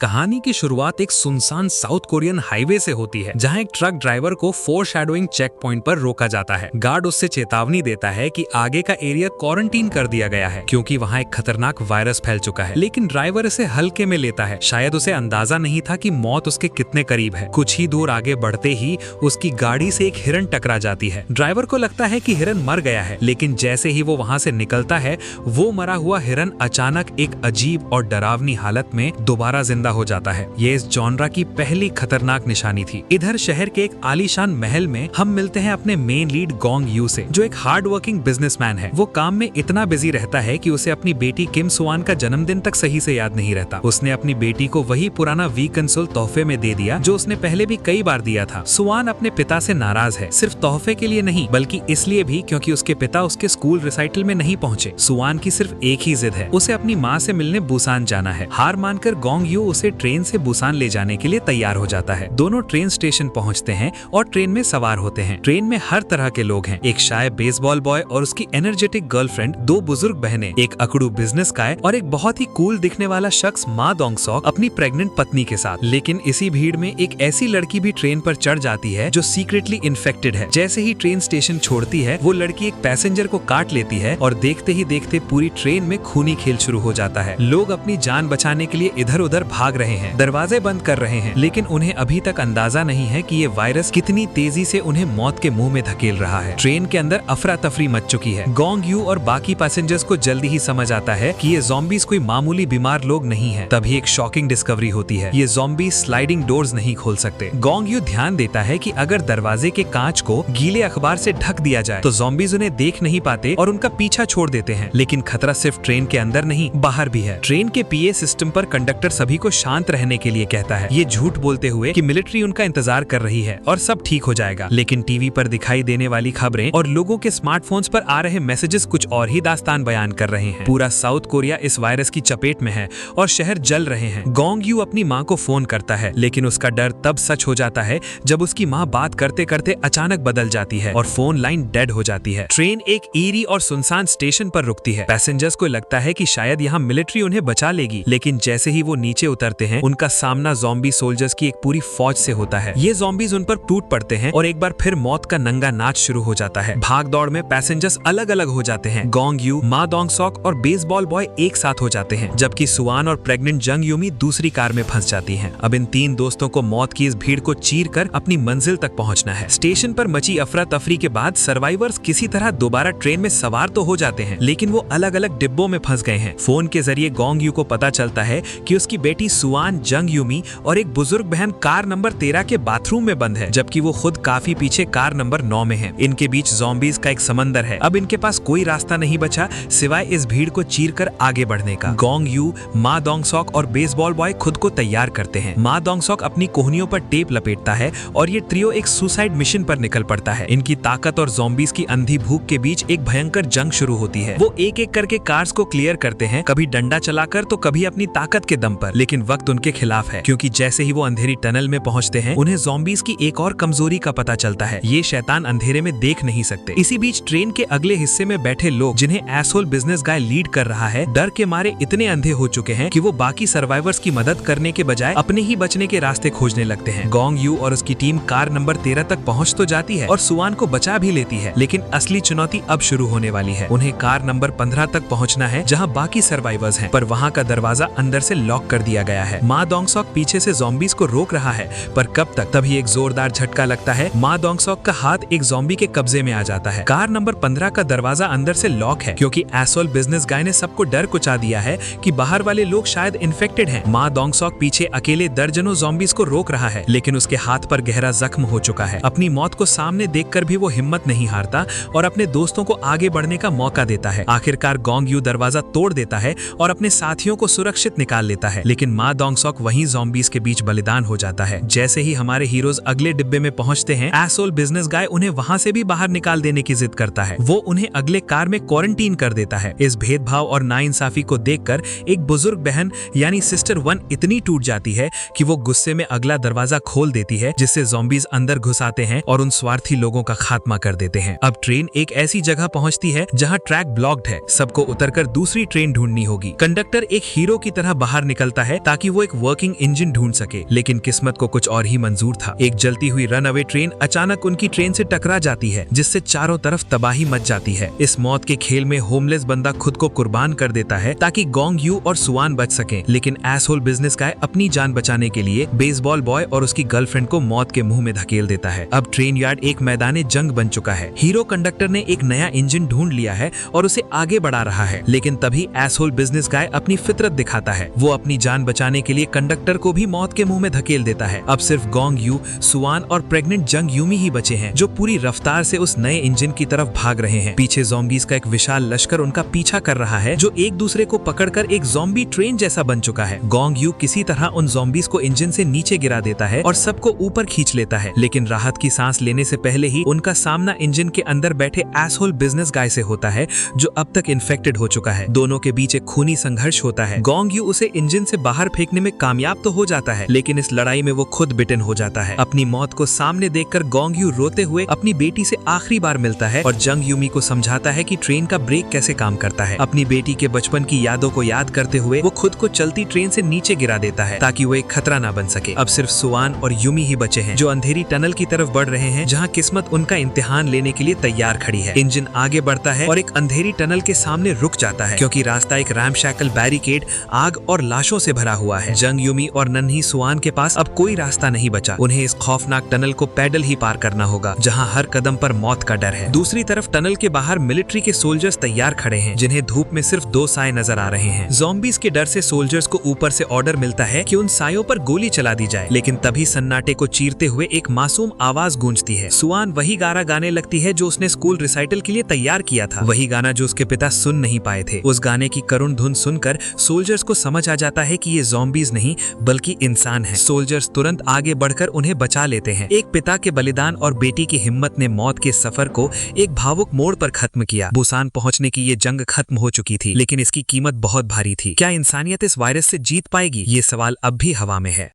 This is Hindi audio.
कहानी की शुरुआत एक सुनसान साउथ कोरियन हाईवे से होती है, जहां एक ट्रक ड्राइवर को फोरशैडोइंग चेक पॉइंट पर रोका जाता है। गार्ड उससे चेतावनी देता है कि आगे का एरिया क्वारंटीन कर दिया गया है क्योंकि वहां एक खतरनाक वायरस फैल चुका है। लेकिन ड्राइवर इसे हल्के में लेता है। शायद उसे अंदाजा नहीं था कि मौत उसके कितने करीब है। कुछ ही दूर आगे बढ़ते ही उसकी गाड़ी से एक हिरन टकरा जाती है। ड्राइवर को लगता है कि हिरन मर गया है, लेकिन जैसे ही वो वहां से निकलता है, वो मरा हुआ हिरन अचानक एक अजीब और डरावनी हालत में दोबारा जिंदा हो जाता है। ये इस जॉनरा की पहली खतरनाक निशानी थी। इधर शहर के एक आलीशान महल में हम मिलते हैं अपने मेन लीड गोंग यू से, जो एक हार्ड वर्किंग बिजनेसमैन है। वो काम में इतना बिजी रहता है कि उसे अपनी बेटी किम सुआन का जन्मदिन तक सही से याद नहीं रहता। उसने अपनी बेटी को वही पुराना वी कंसोल तोहफे में दे दिया जो उसने पहले भी कई बार दिया था। सुआन अपने पिता से नाराज है, सिर्फ तोहफे के लिए नहीं बल्कि इसलिए भी क्योंकि उसके पिता उसके स्कूल रिसाइटल में नहीं पहुंचे। सुआन की सिर्फ एक ही जिद है, उसे अपनी माँ से मिलने बुसान जाना है। हार मानकर गोंग यू उसे ट्रेन से बुसान ले जाने के लिए तैयार हो जाता है। दोनों ट्रेन स्टेशन पहुंचते हैं और ट्रेन में सवार होते हैं। ट्रेन में हर तरह के लोग हैं, एक शाय बेसबॉल बॉय और उसकी एनर्जेटिक गर्लफ्रेंड, दो बुजुर्ग बहनें, एक अकड़ू बिजनेस गाय और एक बहुत ही कूल दिखने वाला शख्स मा दोंग सॉक अपनी प्रेग्नेंट पत्नी के साथ। लेकिन इसी भीड़ में एक ऐसी लड़की भी ट्रेन पर चढ़ जाती है जो सीक्रेटली इन्फेक्टेड है। जैसे ही ट्रेन स्टेशन छोड़ती है, वो लड़की एक पैसेंजर को काट लेती है और देखते ही देखते पूरी ट्रेन में खूनी खेल शुरू हो जाता है। लोग अपनी जान बचाने के लिए इधर उधर भाग रहे हैं, दरवाजे बंद कर रहे हैं, लेकिन उन्हें अभी तक अंदाजा नहीं है कि ये वायरस कितनी तेजी से उन्हें मौत के मुंह में धकेल रहा है। ट्रेन के अंदर अफरा तफरी मच चुकी है। गोंग यू और बाकी पैसेंजर्स को जल्दी ही समझ आता है कि ये ज़ॉम्बीज़ कोई मामूली बीमार लोग नहीं है। तभी एक शॉकिंग डिस्कवरी होती है, ये ज़ॉम्बी स्लाइडिंग डोर्स नहीं खोल सकते। गोंग यू ध्यान देता है कि अगर दरवाजे के कांच को गीले अखबार से ढक दिया जाए तो ज़ॉम्बीज़ उन्हें देख नहीं पाते और उनका पीछा छोड़ देते हैं। लेकिन खतरा सिर्फ ट्रेन के अंदर नहीं, बाहर भी है। ट्रेन के पीए सिस्टम पर कंडक्टर सभी को शांत रहने के लिए कहता है, ये झूठ बोलते हुए कि मिलिट्री उनका इंतजार कर रही है और सब ठीक हो जाएगा। लेकिन टीवी पर दिखाई देने वाली खबरें और लोगों के स्मार्टफोन्स पर आ रहे मैसेजेस कुछ और ही दास्तान बयान कर रहे हैं। पूरा साउथ कोरिया इस वायरस की चपेट में है और शहर जल रहे हैं। गोंग यू अपनी माँ को फोन करता है, लेकिन उसका डर तब सच हो जाता है जब उसकी माँ बात करते करते अचानक बदल जाती है और फोन लाइन डेड हो जाती है। ट्रेन एक ईरी और सुनसान स्टेशन पर रुकती है। पैसेंजर्स को लगता है कि शायद यहाँ मिलिट्री उन्हें बचा लेगी, लेकिन जैसे ही वो नीचे उतरते हैं, उनका सामना ज़ॉम्बी सोल्जर्स की एक पूरी फौज से होता है। ये ज़ॉम्बीज़ उन पर टूट पड़ते हैं और एक बार फिर मौत का नंगा नाच शुरू हो जाता है। भाग दौड़ में पैसेंजर्स अलग अलग हो जाते हैं। गोंग यू, मा दोंग सॉक और बेसबॉल बॉय एक साथ हो जाते हैं, जबकि सुआन और प्रेग्नेंट जंग यूमी दूसरी कार में फंस जाती हैं। अब इन तीन दोस्तों को मौत की इस भीड़ को चीर कर अपनी मंजिल तक पहुंचना है। स्टेशन पर मची अफरा तफरी के बाद सर्वाइवर्स किसी तरह दोबारा ट्रेन में सवार तो हो जाते हैं, लेकिन वो अलग अलग डिब्बों में फंस गए हैं। फोन के जरिए गोंग यू को पता चलता है कि उसकी बेटी सुआन, जंग यूमी और एक बुजुर्ग बहन कार नंबर 13 के बाथरूम में बंद है, जबकि वो खुद काफी पीछे कार नंबर 9 में है। इनके बीच ज़ॉम्बीज़ का एक समंदर है। अब इनके पास कोई रास्ता नहीं बचा सिवाय इस भीड़ को चीरकर आगे बढ़ने का। गोंग यू, मा दोंग सॉक और बेसबॉल बॉय खुद को तैयार करते हैं। मा दोंग सॉक अपनी कोहनियों पर टेप लपेटता है और ये ट्रियो एक सुसाइड मिशन पर निकल पड़ता है। इनकी ताकत और ज़ॉम्बीज़ की अंधी भूख के बीच एक भयंकर जंग शुरू होती है। वो एक एक करके कार्स को क्लियर करते हैं, कभी डंडा चलाकर तो कभी अपनी ताकत के दम पर। लेकिन वक्त उनके खिलाफ है, क्योंकि जैसे ही वो अंधेरी टनल में पहुंचते हैं, उन्हें ज़ॉम्बीज़ की एक और कमजोरी का पता चलता है, ये शैतान अंधेरे में देख नहीं सकते। इसी बीच ट्रेन के अगले हिस्से में बैठे लोग, जिन्हें एसहोल बिजनेस गाय लीड कर रहा है, डर के मारे इतने अंधे हो चुके हैं कि वो बाकी सर्वाइवर्स की मदद करने के बजाय अपने ही बचने के रास्ते खोजने लगते हैं। गोंग यू और उसकी टीम कार नंबर 13 तक पहुंच तो जाती है और सुआन को बचा भी लेती है, लेकिन असली चुनौती अब शुरू होने वाली है। उन्हें कार नंबर 15 तक पहुंचना है, जहां बाकी सर्वाइवर्स हैं, पर वहां का दरवाजा अंदर से लॉक कर दिया गया है। मा दोंग सॉक पीछे से ज़ॉम्बीज़ को रोक रहा है, पर कब तक? तभी एक जोरदार झटका लगता है। मा दोंग सॉक का हाथ एक ज़ॉम्बी के कब्जे में आ जाता है। कार नंबर 15 का दरवाजा अंदर से लॉक है, क्योंकि एसोल बिजनेस गाय ने सबको डर कुचा दिया है कि बाहर वाले लोग शायद इन्फेक्टेड हैं। मा दोंग सॉक पीछे अकेले दर्जनों ज़ॉम्बीज़ को रोक रहा है, लेकिन उसके हाथ पर गहरा जख्म हो चुका है। अपनी मौत को सामने देखकर भी वो हिम्मत नहीं हारता और अपने दोस्तों को आगे बढ़ने का मौका देता है। आखिरकार गोंग यू दरवाजा तोड़ देता है और अपने साथियों को सुरक्षित निकाल लेता है, लेकिन मा दोंग सॉक वहीं ज़ॉम्बीज़ के बीच बलिदान हो जाता है। जैसे ही हमारे हीरोज अगले डिब्बे में पहुंचते हैं, एसोल बिजनेस गाय उन्हें वहां से भी बाहर निकाल देने की जिद करता है। वो उन्हें अगले कार में क्वारंटीन कर देता है। इस भेदभाव और नाइंसाफी को देखकर एक बुजुर्ग बहन यानी सिस्टर 1 इतनी टूट जाती है कि वो गुस्से में अगला दरवाजा खोल देती है, जिससे ज़ॉम्बीज़ अंदर घुस आते हैं और उन स्वार्थी लोगों का खात्मा कर देते हैं। अब ट्रेन एक ऐसी जगह पहुंचती है जहां ट्रैक ब्लॉक्ड है। सबको उतरकर दूसरी ट्रेन ढूंढनी होगी। कंडक्टर एक हीरो की तरह बाहर निकलता है ताकि वो एक वर्किंग इंजन ढूंढ सके, लेकिन किस्मत को कुछ और ही मंजूर था। एक जलती हुई रन अवे ट्रेन अचानक उनकी ट्रेन से टकरा जाती है, जिससे चारों तरफ तबाही मच जाती है। इस मौत के खेल में होमलेस बंदा खुद को कुर्बान कर देता है ताकि गोंग यू और सुआन बच सकें, लेकिन एसहोल बिजनेस गाय अपनी जान बचाने के लिए बेसबॉल बॉय और उसकी गर्लफ्रेंड को मौत के मुंह में धकेल देता है। अब ट्रेन यार्ड एक मैदान जंग बन चुका है। हीरो कंडक्टर ने एक नया इंजन ढूंढ लिया है और उसे आगे बढ़ा रहा है, लेकिन तभी एसहोल बिजनेस गाय अपनी फितरत दिखाता है। वो अपनी जान बचाने के लिए कंडक्टर को भी मौत के मुंह में धकेल देता है। अब सिर्फ गोंग यू, सुआन और प्रेग्नेंट जंग यूमी ही बचे हैं, जो पूरी रफ्तार से उस नए इंजन की तरफ भाग रहे हैं। पीछे ज़ॉम्बीज़ का एक विशाल लश्कर उनका पीछा कर रहा है, जो एक दूसरे को पकड़कर एक ज़ॉम्बी ट्रेन जैसा बन चुका है। गोंग यू किसी तरह उन ज़ॉम्बीज़ को इंजन से नीचे गिरा देता है और सबको ऊपर खींच लेता है, लेकिन राहत की सांस लेने से पहले ही उनका सामना इंजन के अंदर बैठे एसहोल बिजनेस गाय से होता है, जो अब तक इन्फेक्टेड हो चुका है। दोनों के बीच एक खूनी संघर्ष होता है। गोंग यू उसे इंजन से बाहर फेंकने में कामयाब तो हो जाता है, लेकिन इस लड़ाई में वो खुद बिटन हो जाता है। अपनी मौत को सामने देखकर गोंग यू रोते हुए अपनी बेटी से आखिरी बार मिलता है और जंग यूमी को समझाता है कि ट्रेन का ब्रेक कैसे काम करता है। अपनी बेटी के बचपन की यादों को याद करते हुए वो खुद को चलती ट्रेन से नीचे गिरा देता है ताकि वो एक खतरा ना बन सके। अब सिर्फ सुआन और यूमी ही बचे हैं, जो अंधेरी टनल की तरफ बढ़ रहे हैं, जहाँ किस्मत उनका इम्तिहान लेने के लिए तैयार खड़ी है। इंजन आगे बढ़ता है और एक अंधेरी टनल के सामने रुक जाता है, क्योंकि रास्ता एक रैमशैकल बैरिकेड, आग और लाशों से भरा हुआ है। जंग यूमी और नन्ही सुआन के पास अब कोई रास्ता नहीं बचा। उन्हें इस खौफनाक टनल को पैदल ही पार करना होगा, जहाँ हर कदम पर मौत का डर है। दूसरी तरफ टनल के बाहर मिलिट्री के सोल्जर्स तैयार खड़े हैं, जिन्हें धूप में सिर्फ 2 साए नजर आ रहे हैं। ज़ॉम्बीज़ के डर से सोल्जर्स को ऊपर से ऑर्डर मिलता है कि उन सायों पर गोली चला दी जाए, लेकिन तभी सन्नाटे को चीरते हुए एक मासूम आवाज गूंजती है। सुआन वही गाना गाने लगती है जो उसने स्कूल रिसाइटल के लिए तैयार किया था, वही गाना जो उसके पिता सुन नहीं पाए थे। उस गाने की करुण धुन सुनकर सोल्जर्स को समझ आ जाता है कि ये ज़ॉम्बीज़ नहीं बल्कि इंसान हैं। सोल्जर्स तुरंत आगे बढ़कर उन्हें बचा लेते हैं। एक पिता के बलिदान और बेटी की हिम्मत ने मौत के सफर को एक भावुक मोड़ पर खत्म किया। बुसान पहुंचने की ये जंग खत्म हो चुकी थी, लेकिन इसकी कीमत बहुत भारी थी। क्या इंसानियत इस वायरस से जीत पाएगी? ये सवाल अब भी हवा में है।